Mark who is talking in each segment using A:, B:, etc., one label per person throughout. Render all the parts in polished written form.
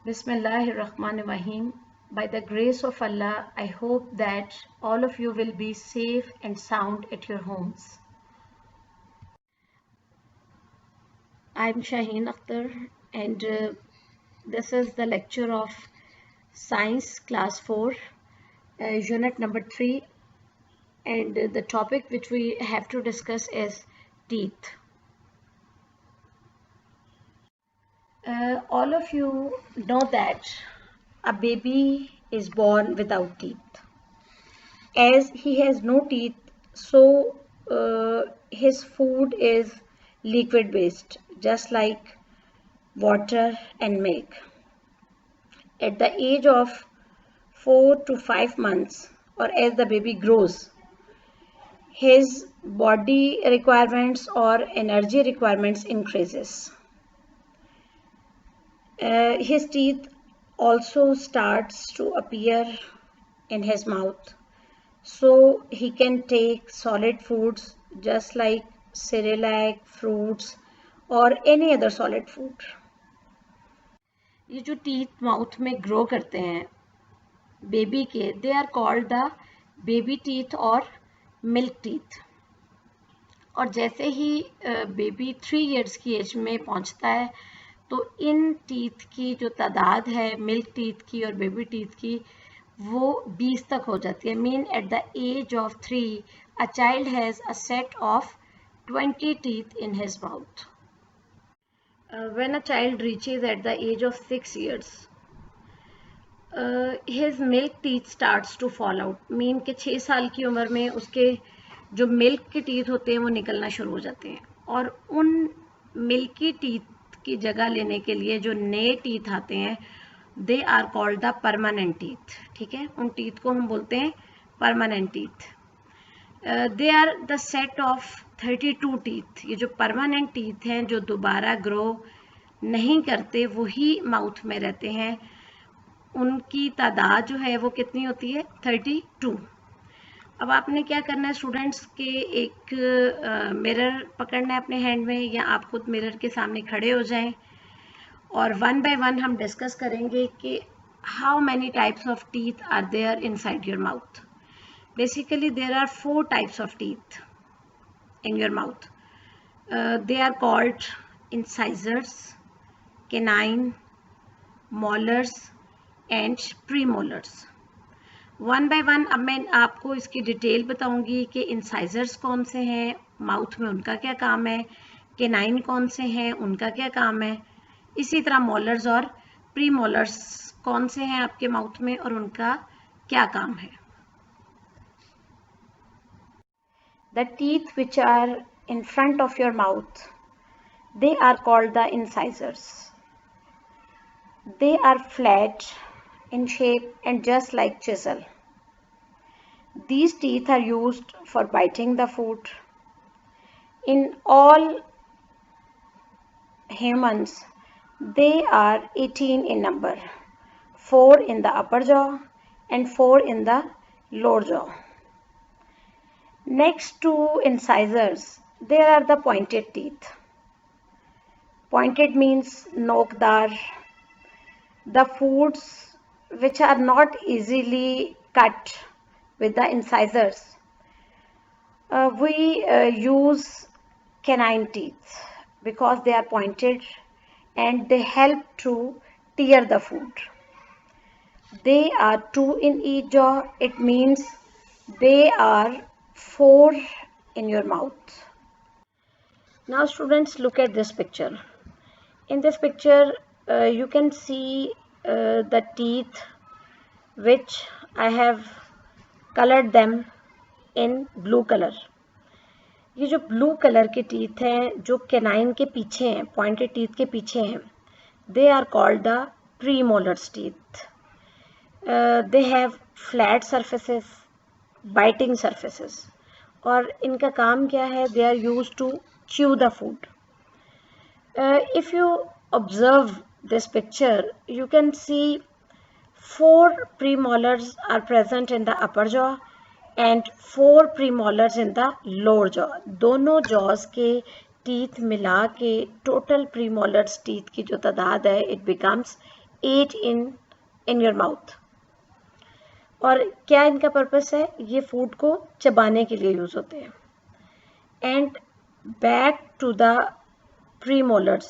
A: Bismillahirrahmanirrahim. By the grace of Allah, I hope that all of you will be safe and sound at your homes. I'm Shaheen Akhtar, and this is the lecture of Science Class 4, Unit number 3, and the topic which we have to discuss is teeth. All of you know that a baby is born without teeth. As he has no teeth, so his food is liquid based, just like water and milk. At the age of 4 to 5 months, or as the baby grows, his body requirements or energy requirements increases. His teeth also starts to appear in his mouth, so he can take solid foods just like Cerelac, fruits or any other solid food. ये जो teeth mouth में grow करते हैं baby के, they are called the baby teeth और milk teeth. और जैसे ही बेबी 3 इयर्स की एज में पहुंचता है तो इन टीथ की जो तादाद है मिल्क टीथ की और बेबी टीथ की वो 20 तक हो जाती है. Mean at the age of 3 a child has a set of 20 teeth in his mouth. When a child reaches at the age of 6 years, his milk teeth starts to fall out. Mean के 6 साल की उम्र में उसके जो milk के teeth होते हैं वो निकलना शुरू हो जाते हैं और उन मिल्की टीथ की जगह लेने के लिए जो नए टीथ आते हैं they are called the permanent teeth. ठीक है, उन टीथ को हम बोलते हैं permanent teeth. They are the set of 32 teeth. ये जो परमानेंट टीथ हैं जो दोबारा ग्रो नहीं करते वही माउथ में रहते हैं, उनकी तादाद जो है वो कितनी होती है 32. अब आपने क्या करना है स्टूडेंट्स के एक मिरर पकड़ना है अपने हैंड में या आप खुद मिरर के सामने खड़े हो जाएं और वन बाय वन हम डिस्कस करेंगे कि how many types of teeth are there inside your mouth. Basically, there are 4 types of teeth in your mouth. They are called incisors, canine, molars and premolars. One by one अब मैं आपको इसकी detail बताऊंगी कि incisors कौन से हैं, mouth में उनका क्या काम है, केनाइन कौन से हैं, उनका क्या काम है, इसी तरह मोलर्स और प्रीमोलर्स कौन से हैं आपके माउथ में और उनका क्या काम है. The teeth which are in front of your mouth, they are called the incisors. They are flat in shape and just like chisel. These teeth are used for biting the food. In all humans, they are 18 in number, 4 in the upper jaw and 4 in the lower jaw. Next to incisors, there are the pointed teeth. Pointed means nokdar. The foods which are not easily cut with the incisors. We use canine teeth because they are pointed and they help to tear the food. They are 2 in each jaw. It means they are 4 in your mouth. Now students, look at this picture. In this picture you can see the teeth which I have colored them in blue color. ये जो blue colour के teeth हैं जो canine के पीछे हैं, pointed teeth के पीछे हैं, they are called the premolars teeth. They have flat surfaces, biting surfaces. और इनका काम क्या है? They are used to chew the food. If you observe this picture, you can see 4 premolars are present in the upper jaw and 4 premolars in the lower jaw. दोनों jaws के teeth मिला के total premolars teeth की जो तादाद है it becomes ate in your mouth. और क्या इनका पर्पस है? ये फूड को चबाने के लिए यूज होते हैं. And back to the premolars,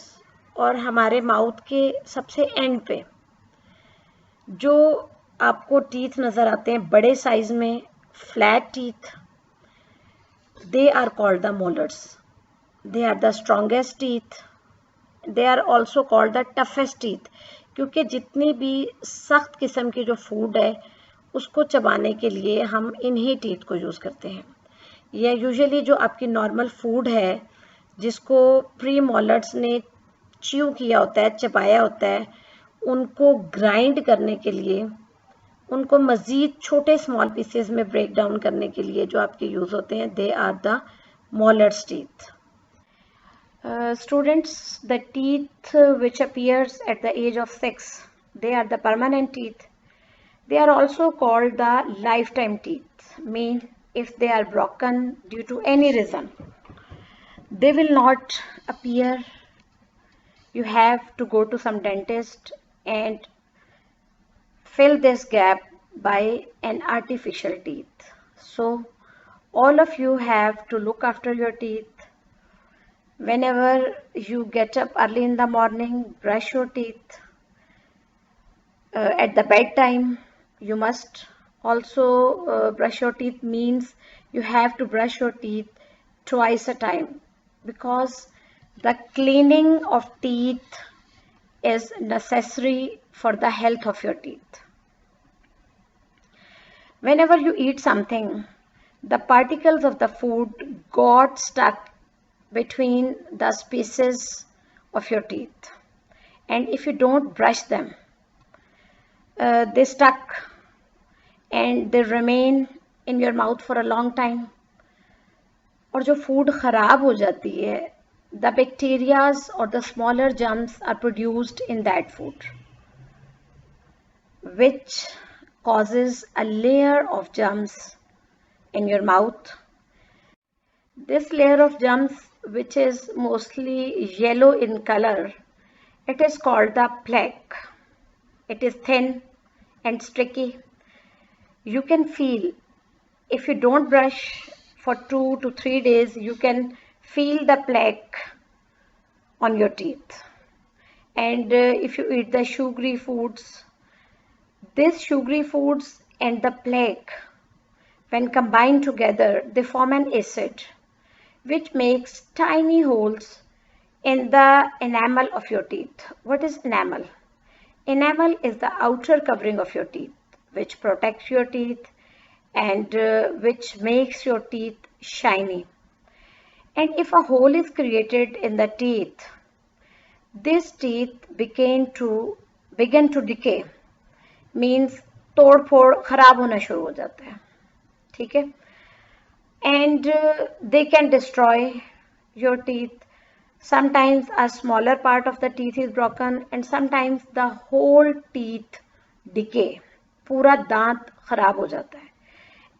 A: और हमारे माउथ के सबसे एंड पे जो आपको टीथ नजर आते हैं बड़े साइज में, flat teeth, they are called the molars. They are the strongest teeth. They are also called the toughest teeth, क्योंकि जितनी भी सख्त किस्म की जो फूड है उसको चबाने के लिए हम इन्हीं टीथ को यूज़ करते हैं. या यूजुअली जो आपकी नॉर्मल फूड है जिसको प्री मोलर्स ने च्यू किया होता है, चबाया होता है, उनको ग्राइंड करने के लिए, उनको मज़ीद छोटे स्मॉल पीसेस में ब्रेक डाउन करने के लिए जो आपके यूज़ होते हैं, they are the molars teeth. Students, the teeth which appears at the age of 6, they are the permanent teeth. They are also called the lifetime teeth. Mean if they are broken due to any reason, they will not appear. You have to go to some dentist and fill this gap by an artificial teeth. So all of you have to look after your teeth. Whenever you get up early in the morning, brush your teeth. At the bedtime, you must also brush your teeth. Means you have to brush your teeth twice a time, because the cleaning of teeth is necessary for the health of your teeth. Whenever you eat something, the particles of the food got stuck between the spaces of your teeth, and if you don't brush them, they stuck and they remain in your mouth for a long time. और जो food खराब हो जाती है, the bacterias or the smaller germs are produced in that food, which causes a layer of germs in your mouth. This layer of germs, which is mostly yellow in color, it is called the plaque. It is thin and sticky. You can feel, if you don't brush for 2 to 3 days, you can feel the plaque on your teeth. And if you eat the sugary foods, these sugary foods and the plaque, when combined together, they form an acid which makes tiny holes in the enamel of your teeth. What is enamel? Enamel is the outer covering of your teeth, which protects your teeth and which makes your teeth shiny. And if a hole is created in the teeth, these teeth begin to decay. Means तोड़ फोड़ खराब होना शुरू हो जाता है. ठीक है? And they can destroy your teeth. Sometimes a smaller part of the teeth is broken and sometimes the whole teeth decay. पूरा दांत खराब हो जाता है.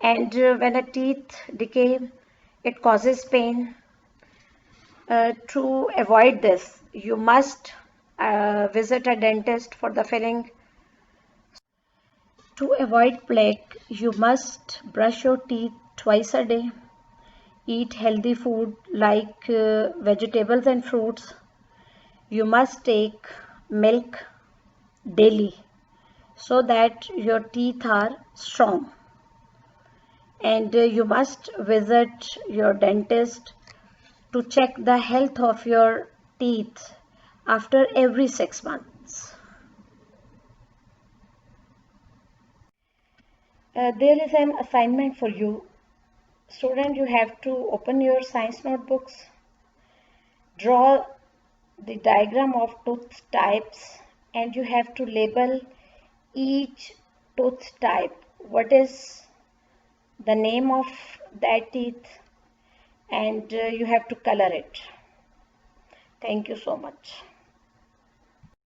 A: And when a teeth decay, it causes pain. To avoid this, you must visit a dentist for the filling. To avoid plaque, you must brush your teeth twice a day. Eat healthy food like vegetables and fruits. You must take milk daily so that your teeth are strong. And you must visit your dentist to check the health of your teeth after every 6 months. There is an assignment for you. Student, you have to open your science notebooks, draw the diagram of tooth types, and you have to label each tooth type. What is the name of that teeth, and you have to color it. Thank you so much.